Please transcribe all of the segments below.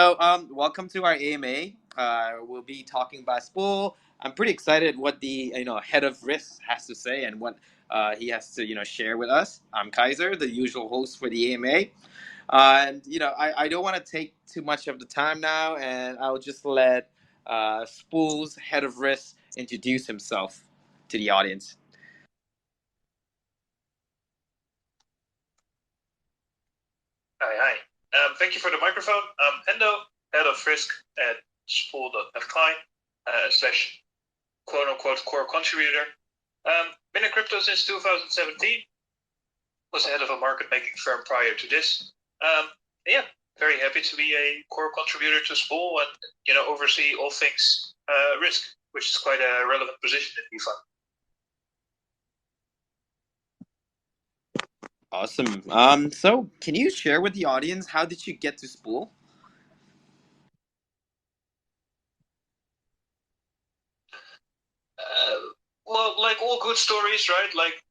Welcome to our AMA. We'll be talking about Spool. I'm pretty excited what the head of risk has to say and what he has to share with us. I'm Kaiser, the usual host for the AMA, and I don't want to take too much of the time now, and I'll just let Spool's head of risk introduce himself to the audience. Hi. Thank you for the microphone. I'm Endo, head of risk at Spool.fi, slash quote unquote core contributor. Been in crypto since 2017. Was head of a market making firm prior to this. Yeah, very happy to be a core contributor to Spool and oversee all things risk, which is quite a relevant position in DeFi. Awesome. So can you share with the audience how did you get to Spool? Well, like all good stories, right? Like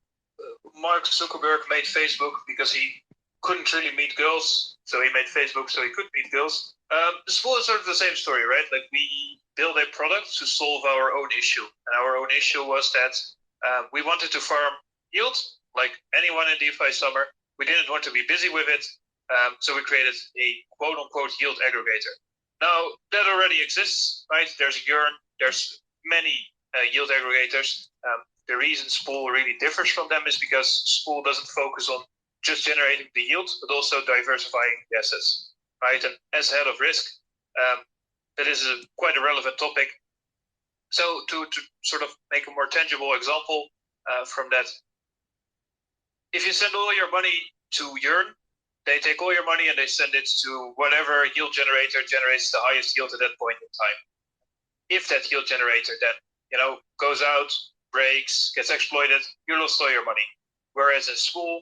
Mark Zuckerberg made Facebook because he couldn't really meet girls, so he made Facebook so he could meet girls. Spool is sort of the same story, right? Like we built a product to solve our own issue, and our own issue was that we wanted to farm yield, like anyone in DeFi summer. We didn't want to be busy with it, so we created a quote-unquote yield aggregator. Now that already exists, right? There's Yearn, there's many yield aggregators. The reason Spool really differs from them is because Spool doesn't focus on just generating the yield, but also diversifying the assets, right? And as head of risk, that is quite a relevant topic. So to sort of make a more tangible example from that, if you send all your money to Yearn, they take all your money and they send it to whatever yield generator generates the highest yield at that point in time. If that yield generator then goes out, breaks, gets exploited, you lost all your money. Whereas in Spool,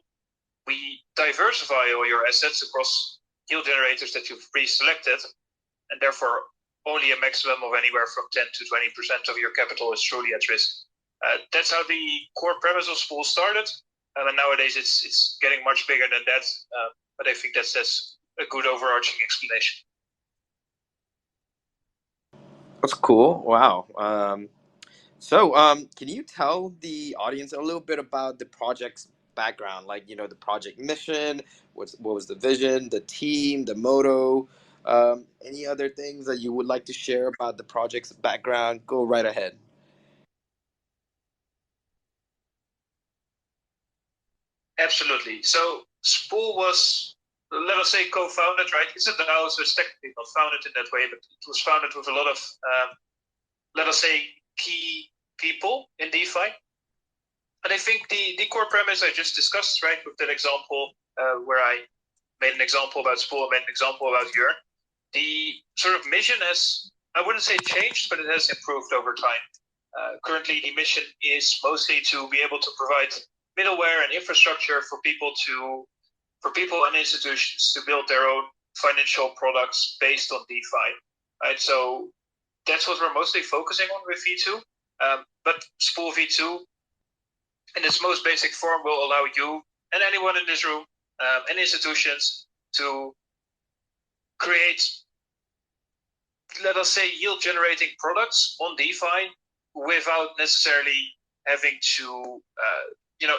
we diversify all your assets across yield generators that you've pre-selected, and therefore only a maximum of anywhere from 10 to 20% of your capital is truly at risk. That's how the core premise of Spool started, and nowadays it's getting much bigger than that, but I think that's a good overarching explanation. That's cool. Wow. Can you tell the audience a little bit about the project's background? Like, the project mission, what was the vision, the team, the motto, any other things that you would like to share about the project's background? Go right ahead. Absolutely. So Spool was, let us say, co-founded, right? It's a DAO, so it's technically not founded in that way, but it was founded with a lot of, let us say, key people in DeFi. And I think the core premise I just discussed, right, with that example where I made an example about Spool, I made an example about Yearn, the sort of mission has, I wouldn't say changed, but it has improved over time. Currently, the mission is mostly to be able to provide middleware and infrastructure for people and institutions to build their own financial products based on DeFi. Right, so that's what we're mostly focusing on with V2. But Spool V2, in its most basic form, will allow you and anyone in this room and institutions to create, let us say, yield generating products on DeFi without necessarily having to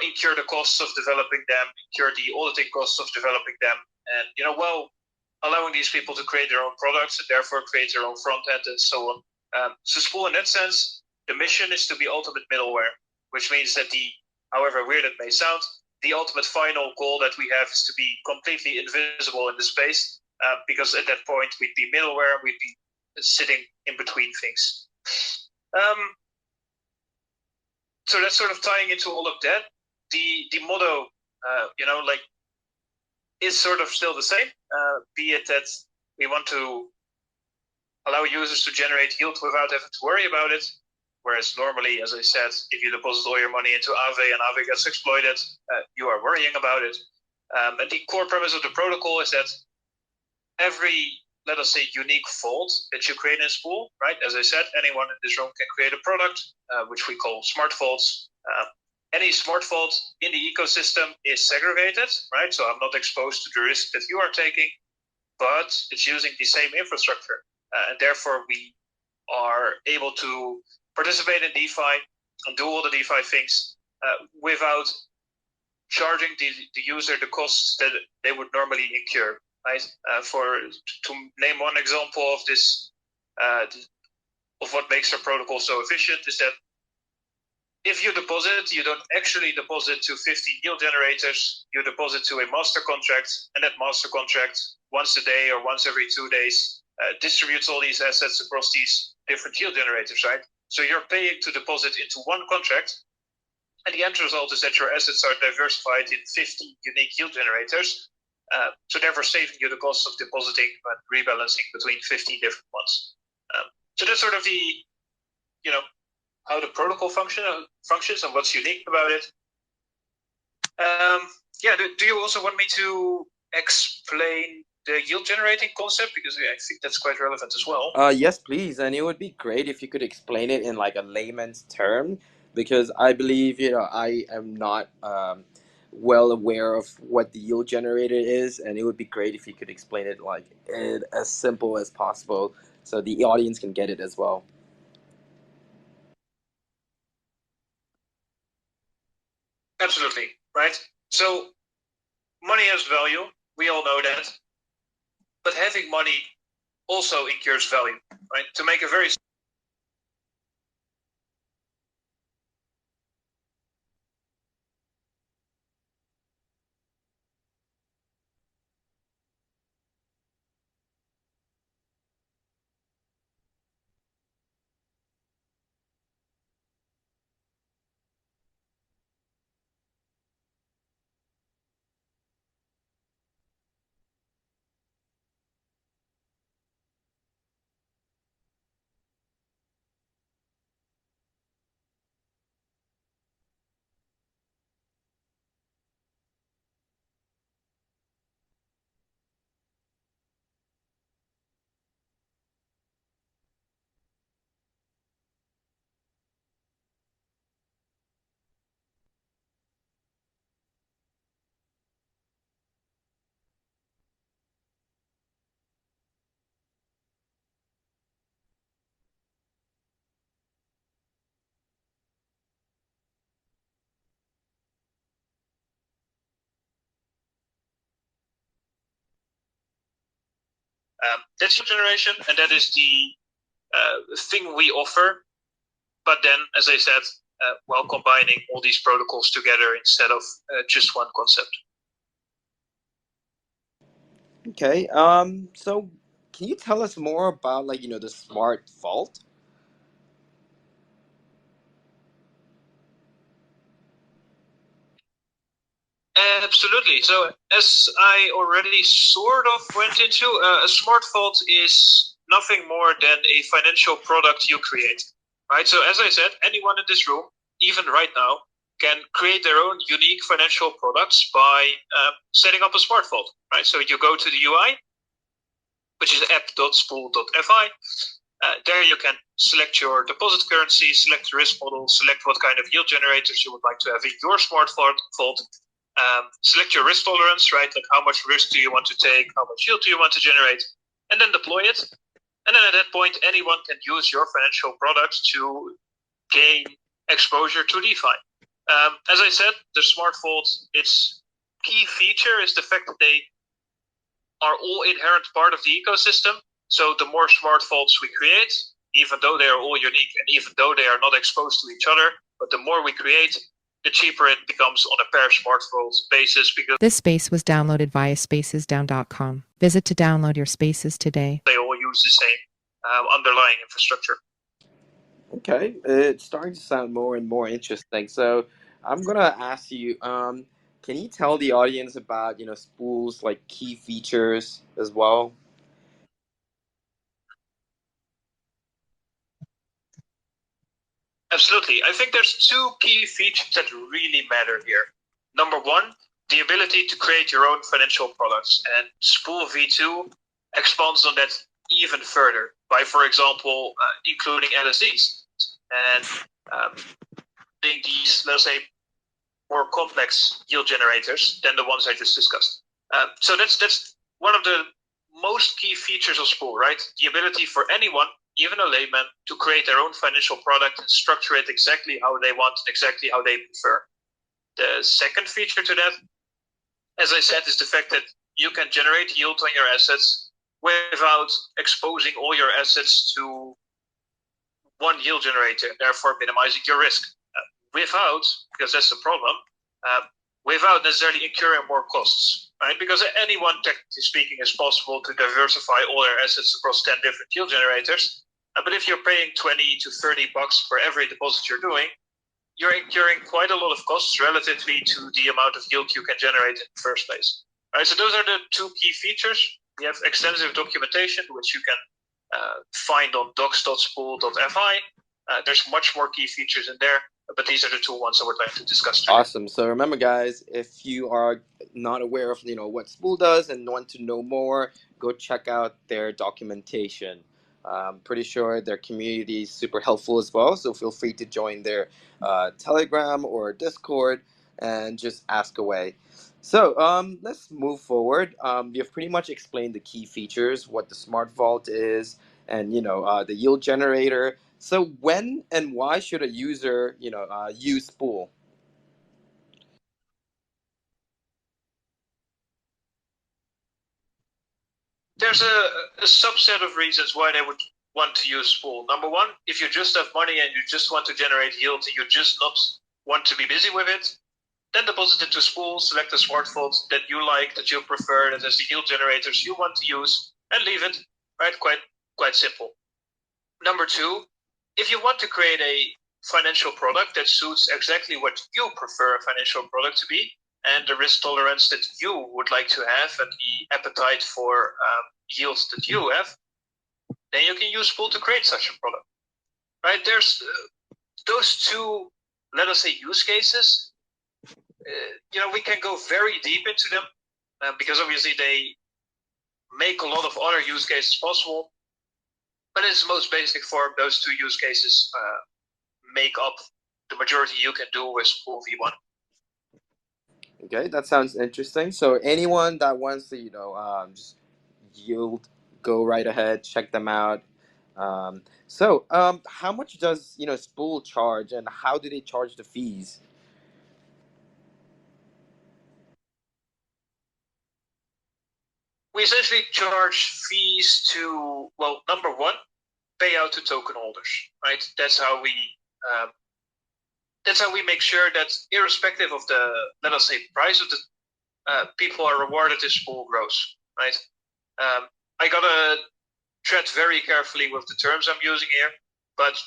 incur the costs of developing them, incur the auditing costs of developing them, and allowing these people to create their own products and therefore create their own front end and so on. So Spool, in that sense, the mission is to be ultimate middleware, which means that however weird it may sound, the ultimate final goal that we have is to be completely invisible in the space, because at that point we'd be middleware, we'd be sitting in between things. So that's sort of tying into all of that. The motto, is sort of still the same, be it that we want to allow users to generate yield without having to worry about it. Whereas normally, as I said, if you deposit all your money into Aave and Aave gets exploited, you are worrying about it. And the core premise of the protocol is that every, let us say, unique vault that you create in Spool, right? As I said, anyone in this room can create a product, which we call smart vaults. Any smart vault in the ecosystem is segregated, right? So I'm not exposed to the risk that you are taking. but it's using the same infrastructure. And therefore, we are able to participate in DeFi and do all the DeFi things without charging the user the costs that they would normally incur. Right? To name one example of this, of what makes our protocol so efficient, is that if you deposit, you don't actually deposit to 50 yield generators. You deposit to a master contract, and that master contract, once a day or once every 2 days, distributes all these assets across these different yield generators, right? So you're paying to deposit into one contract, and the end result is that your assets are diversified in 50 unique yield generators. So therefore saving you the cost of depositing and rebalancing between 15 different ones. So that's sort of the, how the protocol functions and what's unique about it. Do you also want me to explain the yield generating concept? Because I think that's quite relevant as well. Yes, please. And it would be great if you could explain it in like a layman's term, because I believe, I am not well aware of what the yield generator is, and it would be great if you could explain it like as simple as possible so the audience can get it as well. Absolutely, right? So money has value. We all know that. But having money also incurs value, right? To make a very that's your generation, and that is the thing we offer. But then, as I said, while combining all these protocols together instead of just one concept. Okay. So can you tell us more about the smart vault? Absolutely. So, as I already sort of went into, a smart vault is nothing more than a financial product you create, right? So, as I said, anyone in this room, even right now, can create their own unique financial products by setting up a smart vault, right? So, you go to the UI, which is app.spool.fi. There you can select your deposit currency, select the risk model, select what kind of yield generators you would like to have in your smart vault. Select your risk tolerance, right? Like how much risk do you want to take? How much yield do you want to generate? And then deploy it. And then at that point, anyone can use your financial products to gain exposure to DeFi. As I said, the smart vault, its key feature is the fact that they are all inherent part of the ecosystem. So the more smart vaults we create, even though they are all unique and even though they are not exposed to each other, but the more we create, the cheaper it becomes on a per smart vault basis, because this space was downloaded via spacesdown.com. Visit to download your spaces today. They all use the same underlying infrastructure. Okay, it's starting to sound more and more interesting. So I'm gonna ask you, can you tell the audience about Spool's like key features as well? Absolutely. I think there's two key features that really matter here. Number one, the ability to create your own financial products. And Spool V2 expands on that even further by, for example, including LSDs and being these, let's say, more complex yield generators than the ones I just discussed. So that's one of the most key features of Spool, right? The ability for anyone, even a layman, to create their own financial product and structure it exactly how they want, exactly how they prefer. The second feature to that, as I said, is the fact that you can generate yield on your assets without exposing all your assets to one yield generator, therefore minimizing your risk. Without, because that's the problem, without necessarily incurring more costs, right? Because anyone, technically speaking, is possible to diversify all their assets across 10 different yield generators. But if you're paying 20 to 30 bucks for every deposit you're doing, you're incurring quite a lot of costs relatively to the amount of yield you can generate in the first place. Right, so those are the two key features. We have extensive documentation, which you can find on docs.spool.fi. There's much more key features in there, but these are the two ones I would like to discuss today. Awesome. So remember, guys, if you are not aware of what Spool does and want to know more, go check out their documentation. I'm pretty sure their community is super helpful as well. So feel free to join their Telegram or Discord and just ask away. So let's move forward. You've pretty much explained the key features, what the Smart Vault is, and the yield generator. So when and why should a user use Spool? There's a subset of reasons why they would want to use Spool. Number one, if you just have money and you just want to generate yield and you just not want to be busy with it, then deposit it to Spool, select the Smart Vault that you like, that you prefer, that has the yield generators you want to use, and leave it. Right? Quite simple. Number two, if you want to create a financial product that suits exactly what you prefer a financial product to be, and the risk tolerance that you would like to have, and the appetite for yields that you have, then you can use Spool to create such a product. Right? There's those two, let us say, use cases. We can go very deep into them because obviously they make a lot of other use cases possible. But in its most basic form, those two use cases make up the majority you can do with Spool V1. Okay, that sounds interesting. So anyone that wants to, just yield, go right ahead, check them out. How much does Spool charge, and how do they charge the fees? We essentially charge fees to, well, number one, pay out to token holders, right? That's how we make sure that irrespective of the, let us say, price of the people are rewarded as Spool grows, right? I gotta tread very carefully with the terms I'm using here, but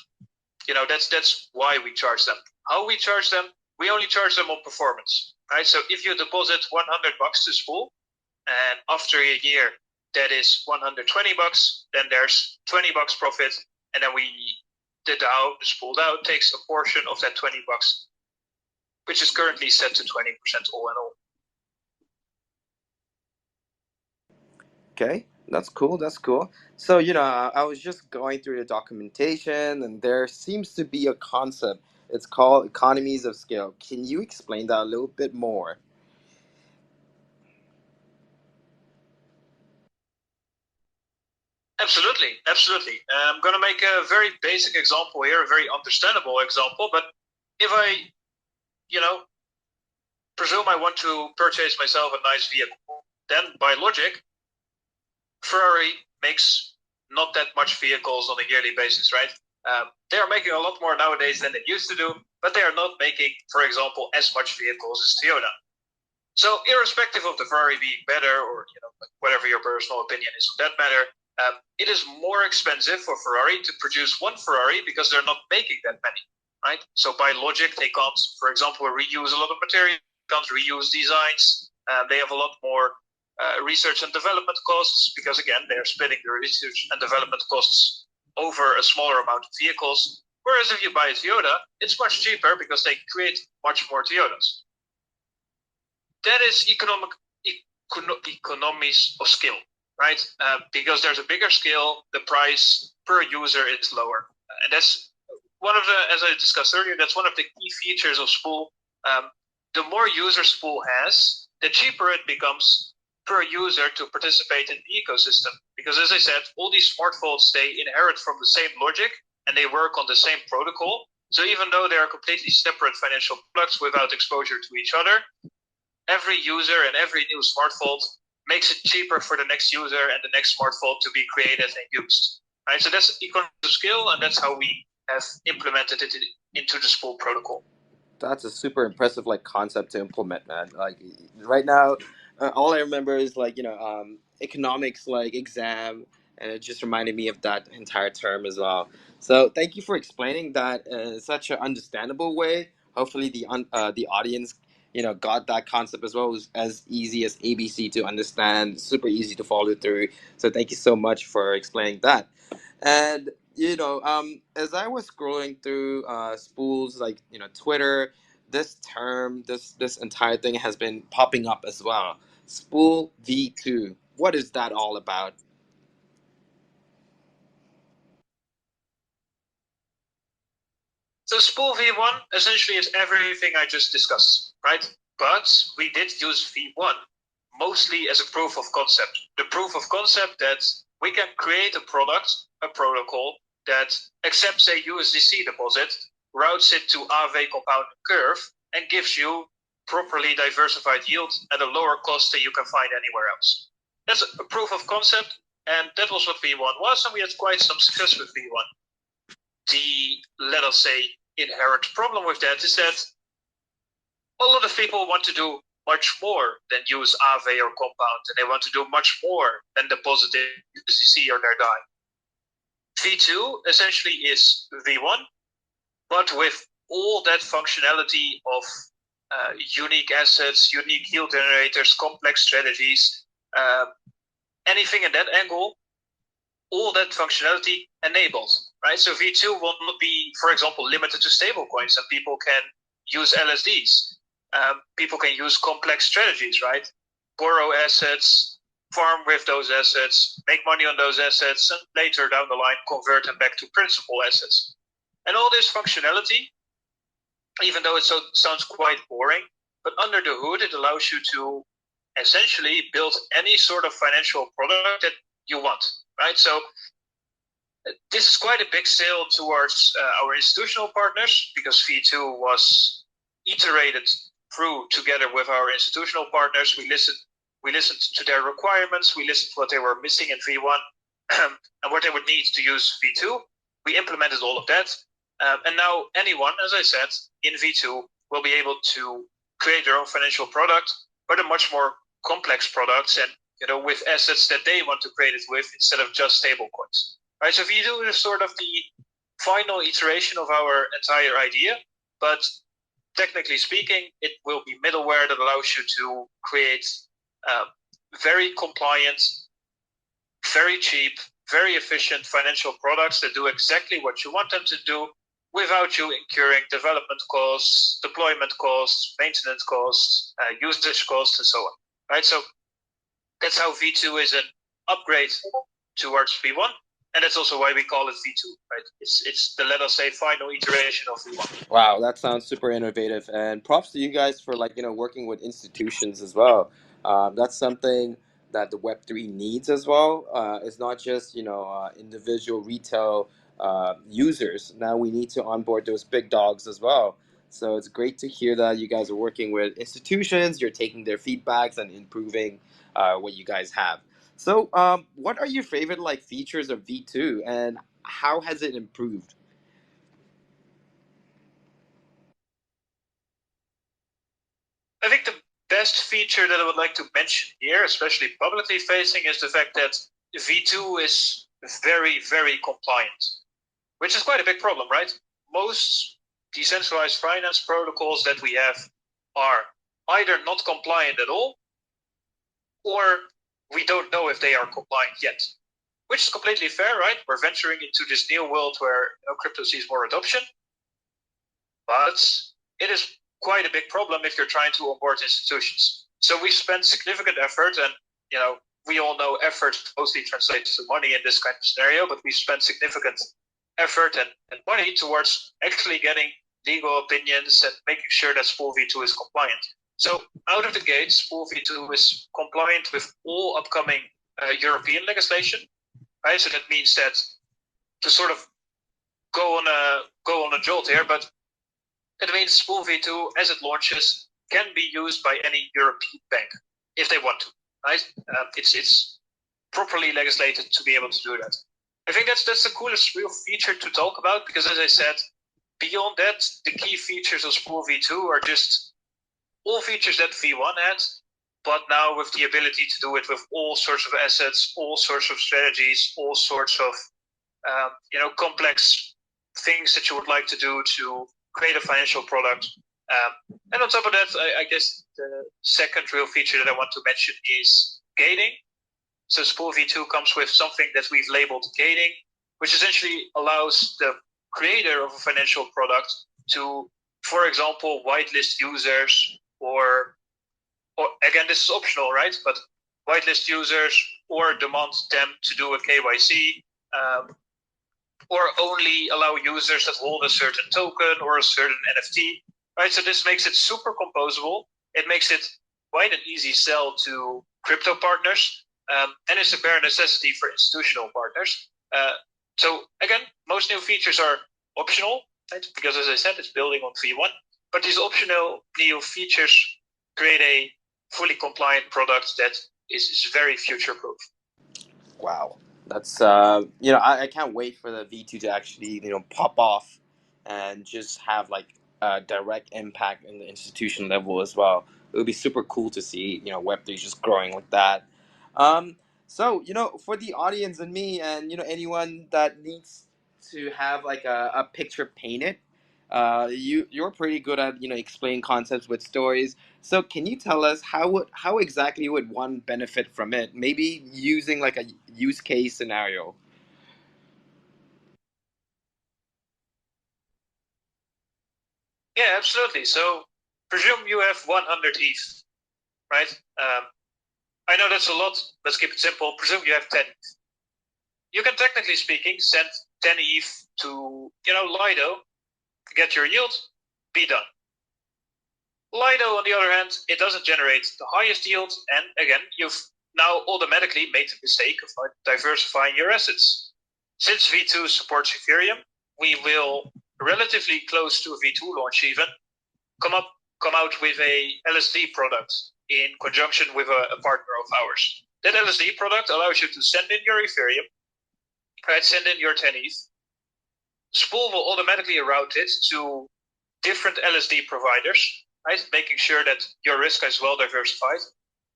that's why we charge them. How we charge them? We only charge them on performance, right? So if you deposit 100 bucks to Spool, and after a year that is 120 bucks, then there's 20 bucks profit, and then the Spool DAO takes a portion of that 20 bucks, which is currently set to 20% all in all. Okay, that's cool. That's cool. So I was just going through the documentation, and there seems to be a concept. It's called economies of scale. Can you explain that a little bit more? Absolutely. I'm going to make a very basic example here, a very understandable example. But if I, presume I want to purchase myself a nice vehicle, then by logic, Ferrari makes not that much vehicles on a yearly basis, right? They are making a lot more nowadays than they used to do, but they are not making, for example, as much vehicles as Toyota. So, irrespective of the Ferrari being better, or whatever your personal opinion is on that matter, it is more expensive for Ferrari to produce one Ferrari because they're not making that many, right? So by logic, they can't, for example, reuse a lot of material, can't reuse designs. They have a lot more research and development costs because, again, they're splitting the research and development costs over a smaller amount of vehicles. Whereas if you buy a Toyota, it's much cheaper because they create much more Toyotas. That is economies of scale, right? Because there's a bigger scale, the price per user is lower. And that's one of the, as I discussed earlier, that's one of the key features of Spool. The more users Spool has, the cheaper it becomes per user to participate in the ecosystem. Because as I said, all these smart vaults, they inherit from the same logic and they work on the same protocol. So even though they are completely separate financial products without exposure to each other, every user and every new smart vault makes it cheaper for the next user and the next smart vault to be created and used. Right? So that's economies of scale, and that's how we have implemented it into the Spool protocol. That's a super impressive concept to implement, man. Right now, all I remember is economics exam, and it just reminded me of that entire term as well. So thank you for explaining that in such an understandable way. Hopefully the audience got that concept as well. It was as easy as ABC to understand, super easy to follow through. So thank you so much for explaining that. And as I was scrolling through Spool's Twitter, this term, this entire thing has been popping up as well. Spool V2. What is that all about? So Spool V1 essentially is everything I just discussed, right? But we did use V1 mostly as a proof of concept. The proof of concept that we can create a product, a protocol that accepts a USDC deposit, routes it to Aave compounding curve, and gives you properly diversified yield at a lower cost than you can find anywhere else. That's a proof of concept, and that was what V1 was, and we had quite some success with V1. The, let us say, inherent problem with that is that a lot of people want to do much more than use Aave or Compound, and they want to do much more than deposit USDC or their DAI. V2 essentially is V1, but with all that functionality of unique assets, unique yield generators, complex strategies, anything in that angle, all that functionality enabled, right? So V2 will not be, for example, limited to stablecoins, and people can use LSDs. People can use complex strategies, right? Borrow assets, farm with those assets, make money on those assets, and later down the line convert them back to principal assets. And all this functionality, even though it sounds quite boring, but under the hood, it allows you to essentially build any sort of financial product that you want, right? So this is quite a big sale towards our institutional partners, because V2 was iterated through together with our institutional partners. We listened to their requirements. We listened to what they were missing in V1 and what they would need to use V2. We implemented all of that. And now anyone, as I said, in V2 will be able to create their own financial product, but a much more complex products, and with assets that they want to create it with instead of just stablecoins. Right? So V2 is sort of the final iteration of our entire idea, but technically speaking, it will be middleware that allows you to create very compliant, very cheap, very efficient financial products that do exactly what you want them to do without you incurring development costs, deployment costs, maintenance costs, usage costs, and so on. Right? So that's how V2 is an upgrade towards V1. And that's also why we call it V2, right? It's the, let us say, final iteration of V1. Wow, that sounds super innovative, and props to you guys for working with institutions as well. That's something that the Web3 needs as well. It's not just individual retail users. Now we need to onboard those big dogs as well. So it's great to hear that you guys are working with institutions. You're taking their feedbacks and improving what you guys have. So, what are your favorite features of V2, and how has it improved? I think the best feature that I would like to mention here, especially publicly facing, is the fact that V2 is very, very compliant, which is quite a big problem, right? Most decentralized finance protocols that we have are either not compliant at all, or we don't know if they are compliant yet, which is completely fair, right? We're venturing into this new world where crypto sees more adoption, but it is quite a big problem if you're trying to onboard institutions. So we spent significant effort, and we all know effort mostly translates to money in this kind of scenario, but we spent significant effort and money towards actually getting legal opinions and making sure that Spool V2 is compliant. So out of the gate, Spool V2 is compliant with all upcoming European legislation, right? So that means that, to sort of go on a jolt here, but it means Spool V2, as it launches, can be used by any European bank if they want to, right? It's properly legislated to be able to do that. I think that's the coolest real feature to talk about, because, as I said, beyond that, the key features of Spool V2 are just all features that V1 had, but now with the ability to do it with all sorts of assets, all sorts of strategies, all sorts of complex things that you would like to do to create a financial product. And on top of that, I guess the second real feature that I want to mention is gating. So Spool V2 comes with something that we've labeled gating, which essentially allows the creator of a financial product to, for example, whitelist users, or again, this is optional, right? But whitelist users or demand them to do a KYC, or only allow users that hold a certain token or a certain NFT, right? So this makes it super composable. It makes it quite an easy sell to crypto partners, and it's a bare necessity for institutional partners. So again, most new features are optional, right? Because, as I said, it's building on V1. But these optional new features create a fully compliant product that is very future-proof. Wow. That's I can't wait for the V2 to actually pop off and just have like a direct impact in the institution level as well. It would be super cool to see Web3 just growing like that. So for the audience and me and anyone that needs to have like a picture painted, you're pretty good at explaining concepts with stories. So can you tell us how exactly would one benefit from it? Maybe using like a use case scenario. Yeah, absolutely. So presume you have 100 ETH, right? I know that's a lot. Let's keep it simple. Presume you have 10 ETH. You can, technically speaking, send 10 ETH to Lido, get your yield, be done. Lido, on the other hand, it doesn't generate the highest yield, and again, you've now automatically made the mistake of not diversifying your assets. Since V2 supports Ethereum, we will, relatively close to V2 launch even, come out with a LSD product in conjunction with a partner of ours. That LSD product allows you to send in your Ethereum, right? Send in your 10 ETH. Spool will automatically route it to different LSD providers, right? Making sure that your risk is well diversified.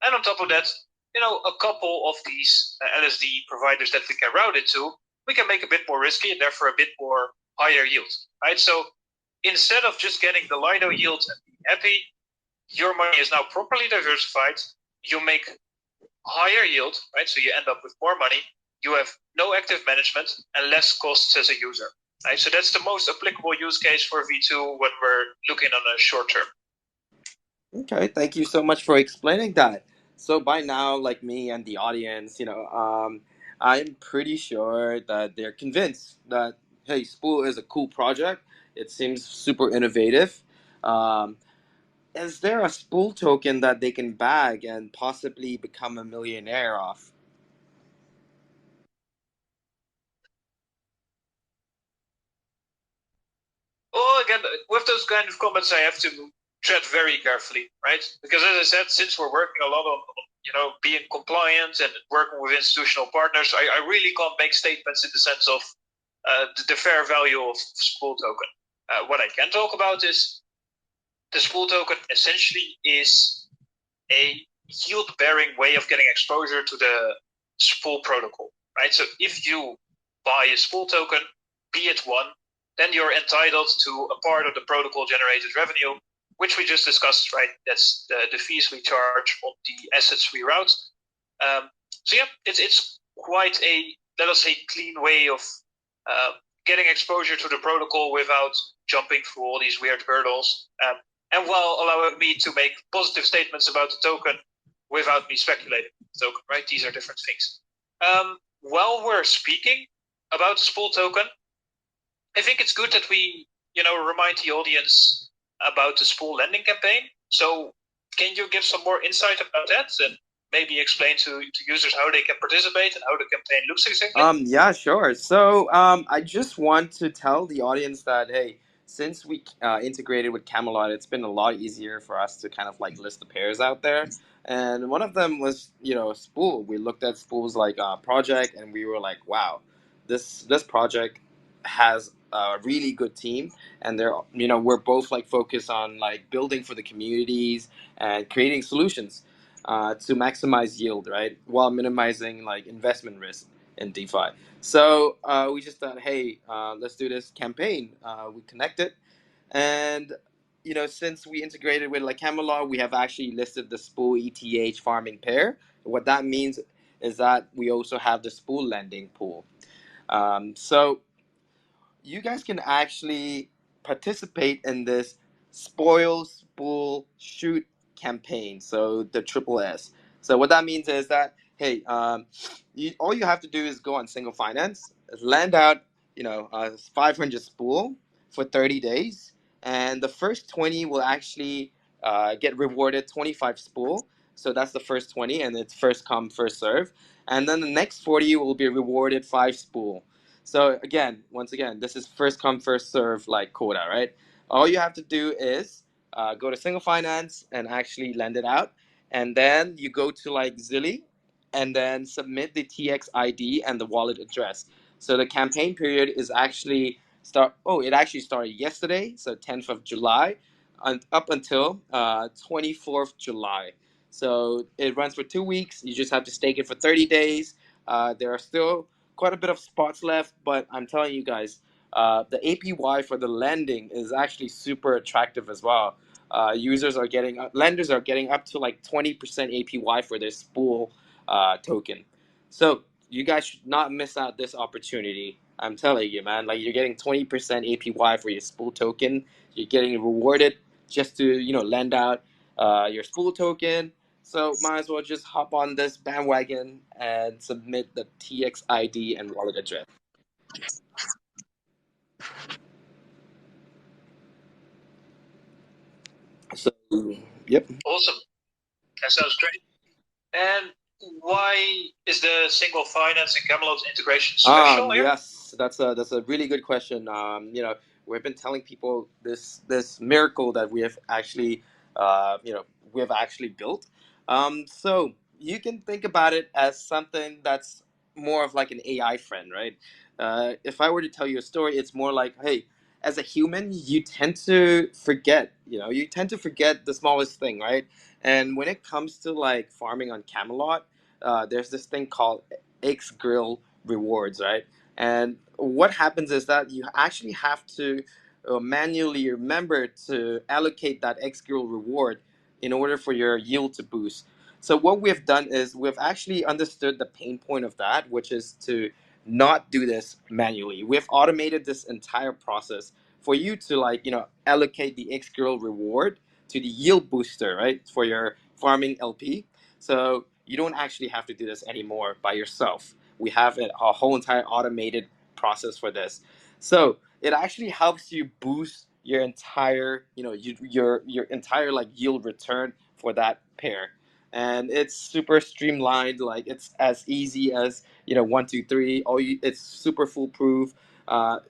And on top of that, a couple of these LSD providers that we can route it to, we can make a bit more risky and therefore a bit more higher yield, right? So instead of just getting the Lido yield and being happy, your money is now properly diversified. You make higher yield, right? So you end up with more money. You have no active management and less costs as a user, right? So that's the most applicable use case for V2 when we're looking on a short term. Okay, thank you so much for explaining that. So by now, like me and the audience, I'm pretty sure that they're convinced that hey, Spool is a cool project. It seems super innovative. Um, is there a Spool token that they can bag and possibly become a millionaire off? Well, again, with those kind of comments, I have to tread very carefully, right? Because, as I said, since we're working a lot on being compliant and working with institutional partners, I really can't make statements in the sense of the fair value of Spool token. What I can talk about is the Spool token essentially is a yield-bearing way of getting exposure to the Spool protocol, right? So if you buy a Spool token, be it one, then you're entitled to a part of the protocol-generated revenue, which we just discussed, right? That's the fees we charge on the assets we route. So yeah, it's quite a, let us say, clean way of getting exposure to the protocol without jumping through all these weird hurdles. And while allowing me to make positive statements about the token without me speculating on the token, right? These are different things. While we're speaking about the Spool token, I think it's good that we, remind the audience about the Spool lending campaign. So Can you give some more insight about that and maybe explain to users how they can participate and how the campaign looks exactly? Yeah, sure. So, I just want to tell the audience that, hey, since we integrated with Camelot, it's been a lot easier for us to kind of like list the pairs out there. And one of them was, Spool. We looked at Spool's like project, and we were like, wow, this project has a really good team, and we're both like focused on like building for the communities and creating solutions to maximize yield, right, while minimizing like investment risk in DeFi. So we just thought, hey, let's do this campaign. We connected, and since we integrated with like Camelot, we have actually listed the Spool ETH farming pair. What that means is that we also have the Spool lending pool. So you guys can actually participate in this spoil, spool, shoot campaign. So the triple S. So what that means is that, hey, all you have to do is go on single finance, land out 500 spool for 30 days, and the first 20 will actually get rewarded 25 spool. So that's the first 20, and it's first come first serve. And then the next 40 will be rewarded 5 spool. So again, once again, this is first come first serve like quota, right? All you have to do is go to single finance and actually lend it out, and then you go to like Zilly, and then submit the TX ID and the wallet address. So the campaign period is actually start. Oh, it actually started yesterday, so 10th of July, and up until 24th July. So it runs for 2 weeks. You just have to stake it for 30 days. There are still quite a bit of spots left, but I'm telling you guys, the APY for the lending is actually super attractive as well. Lenders are getting up to like 20% APY for their Spool token. So you guys should not miss out this opportunity. I'm telling you, man. Like, you're getting 20% APY for your Spool token. You're getting rewarded just to lend out your Spool token. So might as well just hop on this bandwagon and submit the TX ID and wallet address. So, yep. Awesome. That sounds great. And why is the single finance and Camelot integration special here? Yes, that's a really good question. We've been telling people this miracle that we have actually, we have actually built. So you can think about it as something that's more of like an AI friend, right? If I were to tell you a story, it's more like, hey, as a human, you tend to forget. You tend to forget the smallest thing, right? And when it comes to like farming on Camelot, there's this thing called X Grill rewards, right? And what happens is that you actually have to manually remember to allocate that X Grill reward in order for your yield to boost. So what we've done is we've actually understood the pain point of that, which is to not do this manually. We've automated this entire process for you to allocate the X Grill reward to the yield booster, right, for your farming LP. So you don't actually have to do this anymore by yourself. We have a whole entire automated process for this. So it actually helps you boost your entire, your entire like yield return for that pair. And it's super streamlined. Like, it's as easy as 1, 2, 3. It's super foolproof.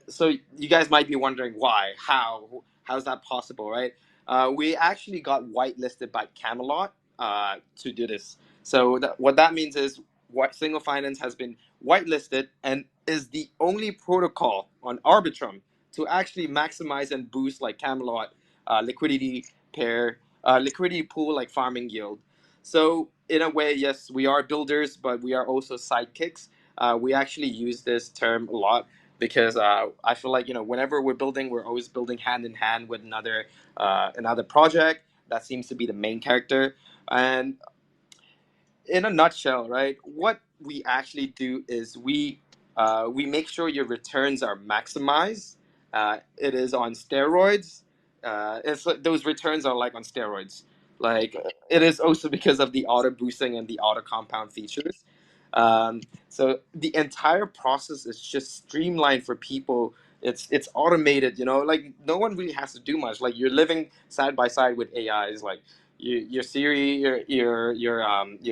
So you guys might be wondering why, how's that possible, right? We actually got whitelisted by Camelot to do this. So what that means is what single finance has been whitelisted and is the only protocol on Arbitrum to actually maximize and boost like Camelot liquidity pool like farming yield. So in a way, yes, we are builders, but we are also sidekicks. We actually use this term a lot because I feel like whenever we're building, we're always building hand in hand with another project that seems to be the main character. And in a nutshell, right, what we actually do is we make sure your returns are maximized. It is on steroids. It's like those returns are like on steroids. Like, it is also because of the auto boosting and the auto compound features. So the entire process is just streamlined for people. It's automated. Like, no one really has to do much. Like, you're living side by side with AIs. Like, your Siri, your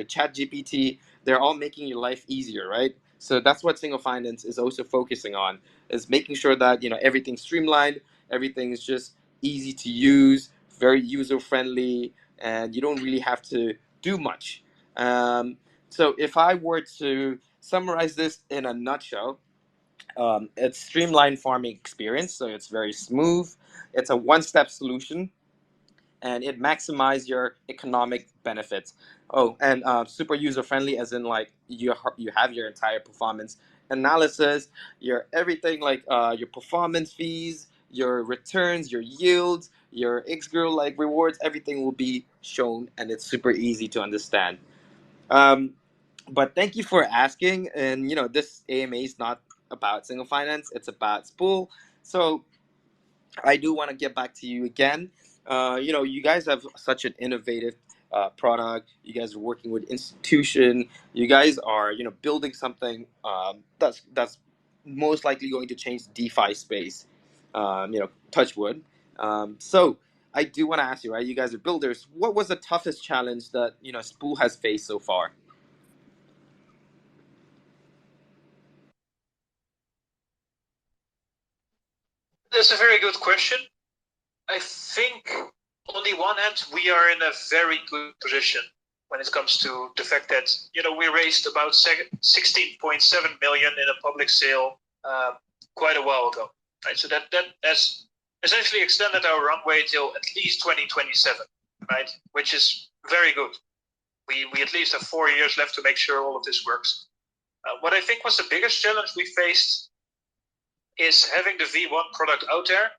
Chat GPT, they're all making your life easier, right? So that's what single finance is also focusing on, is making sure that everything's streamlined, everything's just easy to use, very user friendly, and you don't really have to do much. Um, so if I were to summarize this in a nutshell, it's streamlined farming experience, so it's very smooth. It's a one-step solution, and it maximizes your economic benefits. Oh, and super user friendly, as in like you have your entire performance analysis, your everything like your performance fees, your returns, your yields, your Xgirl like rewards. Everything will be shown, and it's super easy to understand. Um, but thank you for asking. And this AMA is not about single finance; it's about Spool. So I do want to get back to you again. You guys have such an innovative product. You guys are working with institution. You guys are, building something that's most likely going to change the DeFi space. Touch wood. So I do want to ask you, right? You guys are builders. What was the toughest challenge that Spool has faced so far? That's a very good question. I think on the one hand, we are in a very good position when it comes to the fact that we raised about 16.7 million in a public sale quite a while ago. Right, so that has essentially extended our runway till at least 2027, right? Which is very good. We at least have 4 years left to make sure all of this works. What I think was the biggest challenge we faced is having the V1 product out there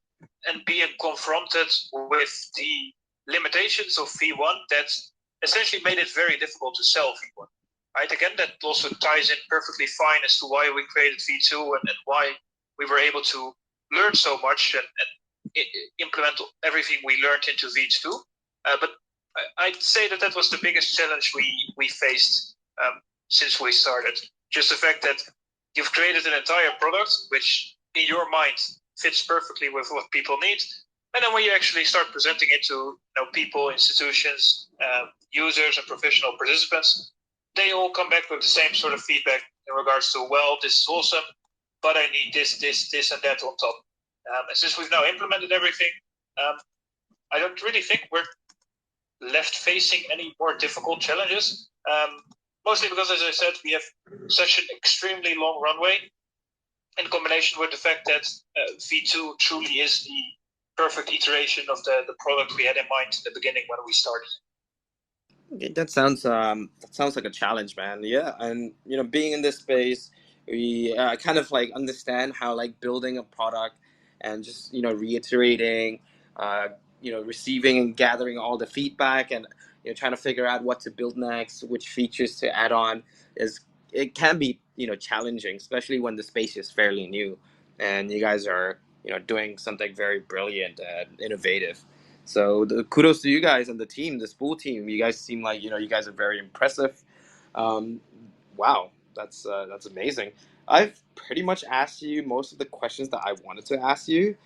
and being confronted with the limitations of V1 that essentially made it very difficult to sell V1. Right? Again, that also ties in perfectly fine as to why we created V2 and why we were able to learn so much and implement everything we learned into V2. But I'd say that was the biggest challenge we faced since we started. Just the fact that you've created an entire product which in your mind fits perfectly with what people need, and then when you actually start presenting it to people, institutions, users, and professional participants, they all come back with the same sort of feedback in regards to, well, this is awesome, but I need this, and that on top. And since we've now implemented everything, I don't really think we're left facing any more difficult challenges. Mostly because, as I said, we have such an extremely long runway in combination with the fact that V2 truly is the perfect iteration of the product we had in mind in the beginning when we started. That sounds like a challenge, man. Yeah, and being in this space, we kind of like understand how like building a product and just reiterating, uh, receiving and gathering all the feedback, and trying to figure out what to build next, which features to add on, is it can be challenging, especially when the space is fairly new, and you guys are doing something very brilliant and innovative. So the kudos to you guys and the team, the Spool team. You guys seem like you guys are very impressive. Um, wow, that's amazing. I've pretty much asked you most of the questions that I wanted to ask you.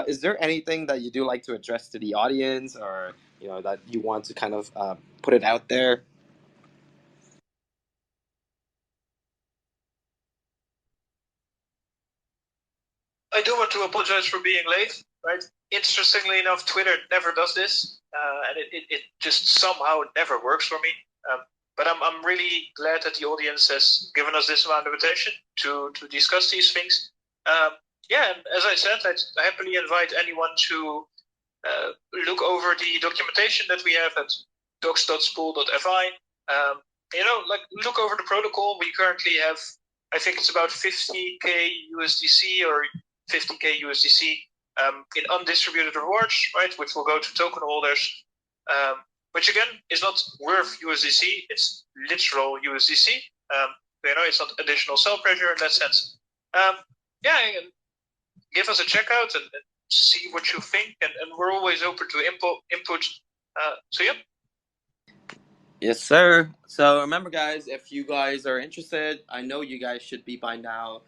Is there anything that you do like to address to the audience, or that you want to kind of put it out there? I do want to apologize for being late. Right? Interestingly enough, Twitter never does this, and it just somehow never works for me. Um, but I'm really glad that the audience has given us this amount of attention to discuss these things. Yeah, and as I said, I happily invite anyone to look over the documentation that we have at docs.spool.fi. Like look over the protocol. We currently have, I think it's about 50k USDC or 50k USDC in undistributed rewards, right, which will go to token holders. Which again is not worth USDC; it's literal USDC. It's not additional sell pressure in that sense. Yeah, give us a check out and see what you think, and we're always open to input. So yeah. Yes, sir. So remember, guys, if you guys are interested, I know you guys should be by now.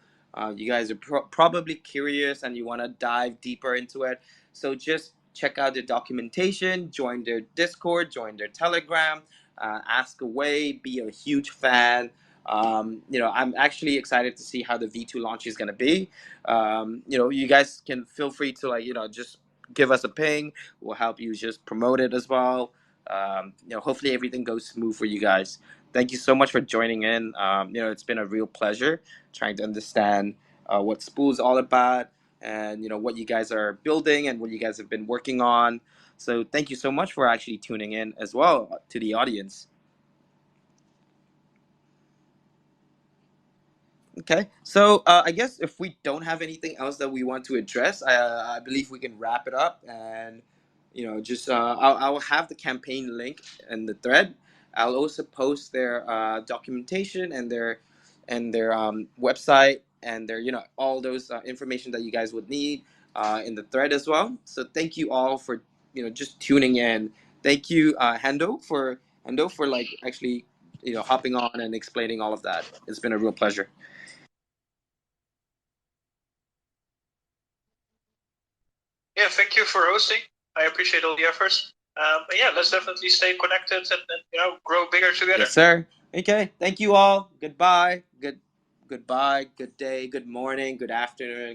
You guys are probably curious and you want to dive deeper into it. So just check out their documentation, join their Discord, join their Telegram, ask away, be a huge fan. I'm actually excited to see how the V2 launch is going to be. You guys can feel free to just give us a ping. We'll help you just promote it as well. Hopefully everything goes smooth for you guys. Thank you so much for joining in. It's been a real pleasure trying to understand what Spool is all about, and what you guys are building and what you guys have been working on. So thank you so much for actually tuning in as well to the audience. Okay, so I guess if we don't have anything else that we want to address, I believe we can wrap it up. And just I'll have the campaign link in the thread. I'll also post their documentation and their website and their all those information that you guys would need in the thread as well. So thank you all for just tuning in. Thank you, Hendo for actually hopping on and explaining all of that. It's been a real pleasure. Yeah, thank you for hosting. I appreciate all the efforts. Yeah, let's definitely stay connected and grow bigger together. Yes, sir. Okay. Thank you all. Goodbye. Goodbye. Good day. Good morning. Good afternoon.